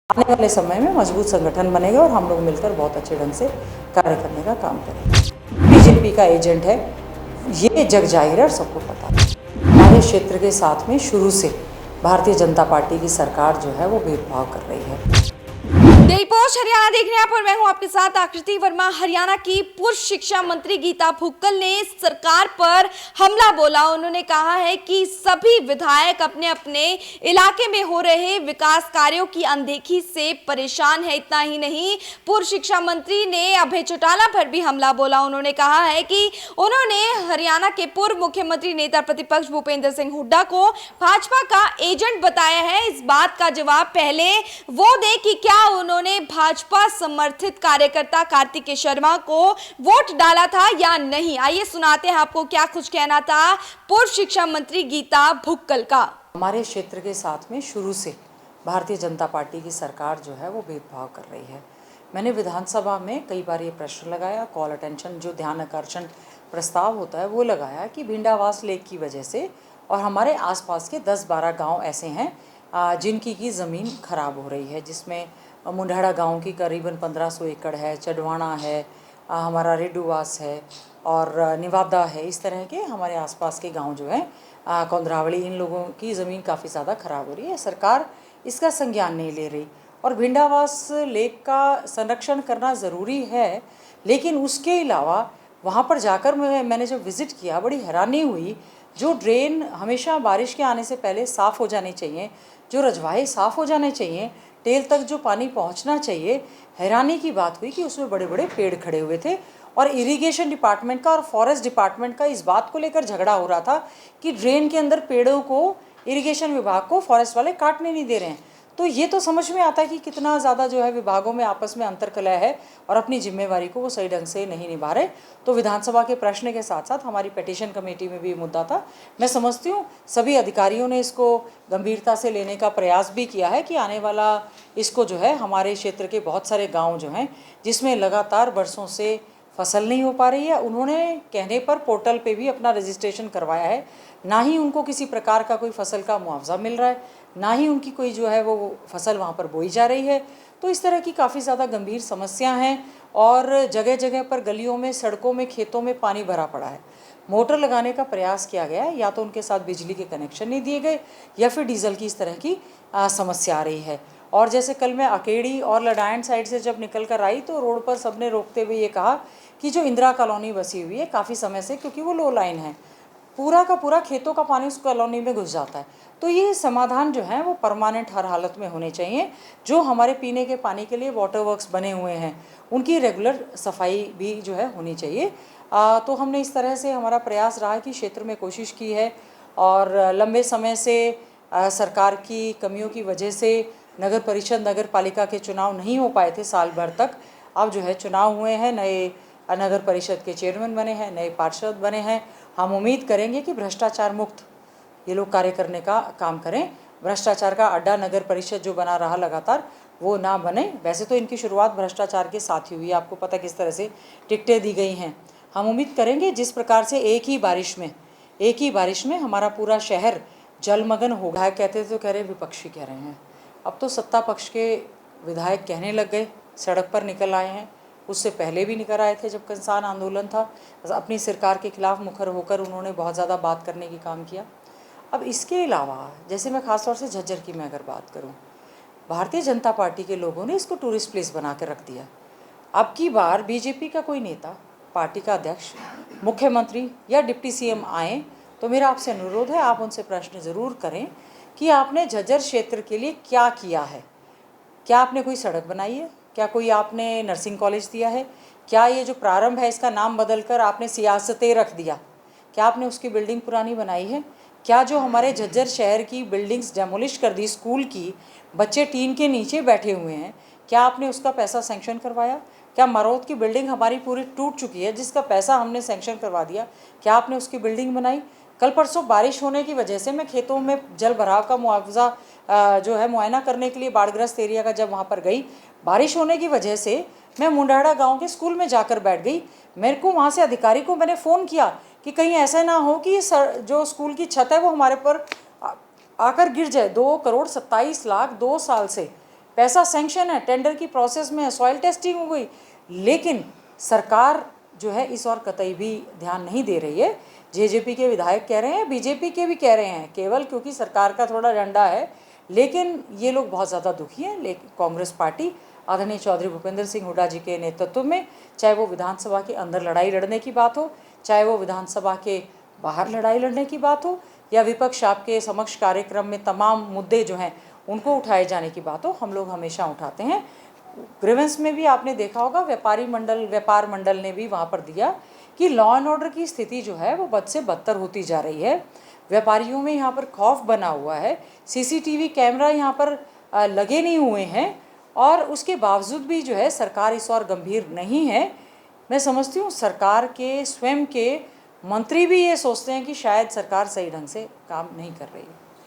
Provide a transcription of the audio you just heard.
आने वाले समय में मजबूत संगठन बनेगा और हम लोग मिलकर बहुत अच्छे ढंग से कार्य करने का काम करेंगे। बीजेपी का एजेंट है, ये जग जाहिर है और सबको पता है। हमारे क्षेत्र के साथ में शुरू से भारतीय जनता पार्टी की सरकार जो है वो भेदभाव कर रही है। डेली पोस्ट हरियाणा देख रहे हैं आप और मैं हूं आपके साथ आकृति वर्मा। हरियाणा की पूर्व शिक्षा मंत्री गीता भुक्कल ने सरकार पर हमला बोला। उन्होंने कहा है कि सभी विधायक अपने अपने इलाके में हो रहे विकास कार्यों की अनदेखी से परेशान है। इतना ही नहीं, पूर्व शिक्षा मंत्री ने अभय चौटाला पर भी हमला बोला। उन्होंने कहा है कि उन्होंने हरियाणा के पूर्व मुख्यमंत्री नेता प्रतिपक्ष भूपेंद्र सिंह हुड्डा को भाजपा का एजेंट बताया है। इस बात का जवाब पहले वो दे कि क्या उन्होंने भाजपा समर्थित कार्यकर्ता कार्तिकेय शर्मा को वोट डाला था या नहीं। आइए सुनाते हैं आपको क्या कुछ कहना था पूर्व शिक्षा मंत्री गीता भुक्कल का। हमारे क्षेत्र के साथ में शुरू से भारतीय जनता पार्टी की सरकार जो है वो भेदभाव कर रही है। मैंने विधानसभा में कई बार ये प्रश्न लगाया, कॉल अटेंशन जो ध्यान आकर्षण प्रस्ताव होता है वो लगाया कि भिंडावास लेक की वजह से और हमारे आसपास के 10-12 गांव ऐसे हैं जिनकी की ज़मीन खराब हो रही है, जिसमें मुंढाड़ा गांव की करीबन 1500 एकड़ है, चढ़वाना है, हमारा रेडूवास है और निवादा है। इस तरह के हमारे आसपास के गांव जो हैं, कौंधरावली, इन लोगों की ज़मीन काफ़ी ज़्यादा ख़राब हो रही है। सरकार इसका संज्ञान नहीं ले रही और भिंडावास लेक का संरक्षण करना ज़रूरी है, लेकिन उसके अलावा वहाँ पर जाकर मैंने जब विज़िट किया बड़ी हैरानी हुई। जो ड्रेन हमेशा बारिश के आने से पहले साफ़ हो जाने चाहिए, जो रजवाहे साफ़ हो जाने चाहिए, टेल तक जो पानी पहुंचना चाहिए, हैरानी की बात हुई कि उसमें बड़े बड़े पेड़ खड़े हुए थे और इरिगेशन डिपार्टमेंट का और फॉरेस्ट डिपार्टमेंट का इस बात को लेकर झगड़ा हो रहा था कि ड्रेन के अंदर पेड़ों को इरिगेशन विभाग को फॉरेस्ट वाले काटने नहीं दे रहे हैं। तो ये तो समझ में आता है कि कितना ज़्यादा जो है विभागों में आपस में अंतर्कलह है और अपनी जिम्मेवारी को वो सही ढंग से नहीं निभा रहे। तो विधानसभा के प्रश्न के साथ साथ हमारी पिटीशन कमेटी में भी ये मुद्दा था। मैं समझती हूँ सभी अधिकारियों ने इसको गंभीरता से लेने का प्रयास भी किया है कि आने वाला इसको जो है हमारे क्षेत्र के बहुत सारे गाँव जो हैं जिसमें लगातार बरसों से फसल नहीं हो पा रही है, उन्होंने कहने पर पोर्टल पे भी अपना रजिस्ट्रेशन करवाया है। ना ही उनको किसी प्रकार का कोई फसल का मुआवजा मिल रहा है, ना ही उनकी कोई जो है वो फसल वहाँ पर बोई जा रही है। तो इस तरह की काफ़ी ज़्यादा गंभीर समस्या हैं और जगह जगह पर गलियों में, सड़कों में, खेतों में पानी भरा पड़ा है। मोटर लगाने का प्रयास किया गया है, या तो उनके साथ बिजली के कनेक्शन नहीं दिए गए या फिर डीजल की इस तरह की समस्या आ रही है। और जैसे कल मैं अकेड़ी और लडायन साइड से जब निकल कर आई तो रोड पर सबने रोकते हुए ये कहा कि जो इंदिरा कॉलोनी बसी हुई है काफ़ी समय से, क्योंकि वो लो लाइन है, पूरा का पूरा खेतों का पानी उस कॉलोनी में घुस जाता है। तो ये समाधान जो है वो परमानेंट हर हालत में होने चाहिए। जो हमारे पीने के पानी के लिए वाटर वर्क्स बने हुए हैं उनकी रेगुलर सफाई भी जो है होनी चाहिए। तो हमने इस तरह से हमारा प्रयास रहा कि क्षेत्र में कोशिश की है और लंबे समय से सरकार की कमियों की वजह से नगर परिषद, नगर पालिका के चुनाव नहीं हो पाए थे साल भर तक। अब जो है चुनाव हुए हैं, नए नगर परिषद के चेयरमैन बने हैं, नए पार्षद बने हैं। हम उम्मीद करेंगे कि भ्रष्टाचार मुक्त ये लोग कार्य करने का काम करें। भ्रष्टाचार का अड्डा नगर परिषद जो बना रहा लगातार वो ना बने। वैसे तो इनकी शुरुआत भ्रष्टाचार के साथ ही हुई, आपको पता किस तरह से टिकटें दी गई हैं। हम उम्मीद करेंगे जिस प्रकार से एक ही बारिश में हमारा पूरा शहर जलमग्न हो गया। कहते तो कह रहे, विपक्षी कह रहे हैं, अब तो सत्ता पक्ष के विधायक कहने लग गए, सड़क पर निकल आए हैं। उससे पहले भी निकल आए थे जब किसान आंदोलन था, अपनी सरकार के खिलाफ मुखर होकर उन्होंने बहुत ज़्यादा बात करने की काम किया। अब इसके अलावा जैसे मैं ख़ासतौर से झज्जर की मैं अगर बात करूं, भारतीय जनता पार्टी के लोगों ने इसको टूरिस्ट प्लेस बना कर रख दिया। अब की बार बीजेपी का कोई नेता, पार्टी का अध्यक्ष, मुख्यमंत्री या डिप्टी सीएम आए तो मेरा आपसे अनुरोध है, आप उनसे प्रश्न ज़रूर करें कि आपने झज्जर क्षेत्र के लिए क्या किया है। क्या आपने कोई सड़क बनाई है? क्या कोई आपने नर्सिंग कॉलेज दिया है? क्या ये जो प्रारंभ है इसका नाम बदलकर आपने सियासतें रख दिया? क्या आपने उसकी बिल्डिंग पुरानी बनाई है? क्या जो हमारे झज्जर शहर की बिल्डिंग्स डेमोलिश कर दी, स्कूल की, बच्चे टीन के नीचे बैठे हुए हैं, क्या आपने उसका पैसा सेंक्शन करवाया? क्या मरौत की बिल्डिंग हमारी पूरी टूट चुकी है जिसका पैसा हमने सेंक्शन करवा दिया, क्या आपने उसकी बिल्डिंग बनाई? कल परसों बारिश होने की वजह से मैं खेतों में जल भराव का मुआवजा जो है मुआयना करने के लिए बाढ़ग्रस्त एरिया का जब वहाँ पर गई, बारिश होने की वजह से मैं मुंडाड़ा गांव के स्कूल में जाकर बैठ गई। मेरे को वहाँ से अधिकारी को मैंने फ़ोन किया कि कहीं ऐसा ना हो कि जो स्कूल की छत है वो हमारे पर आकर गिर जाए। 2 करोड़ 27 लाख 2 साल से पैसा सैंक्शन है, टेंडर की प्रोसेस में है, सॉइल टेस्टिंग हो गई, लेकिन सरकार जो है इस और कतई भी ध्यान नहीं दे रही है। जेजेपी के विधायक कह रहे हैं, बीजेपी के भी कह रहे हैं, केवल क्योंकि सरकार का थोड़ा डंडा है, लेकिन ये लोग बहुत ज़्यादा दुखी हैं। लेकिन कांग्रेस पार्टी आदरणीय चौधरी भूपेंद्र सिंह हुड्डा जी के नेतृत्व में, चाहे वो विधानसभा के अंदर लड़ाई लड़ने की बात हो, चाहे वो विधानसभा के बाहर लड़ाई लड़ने की बात हो, या विपक्ष आपके समक्ष कार्यक्रम में तमाम मुद्दे जो हैं उनको उठाए जाने की बात हो, हम लोग हमेशा उठाते हैं। ग्रीवेंस में भी आपने देखा होगा, व्यापार मंडल ने भी वहाँ पर दिया कि लॉ एंड ऑर्डर की स्थिति जो है वो बद से बदतर होती जा रही है। व्यापारियों में यहाँ पर खौफ बना हुआ है, सीसीटीवी कैमरा यहाँ पर लगे नहीं हुए हैं, और उसके बावजूद भी जो है सरकार इस और गंभीर नहीं है। मैं समझती हूँ सरकार के स्वयं के मंत्री भी ये सोचते हैं कि शायद सरकार सही ढंग से काम नहीं कर रही है।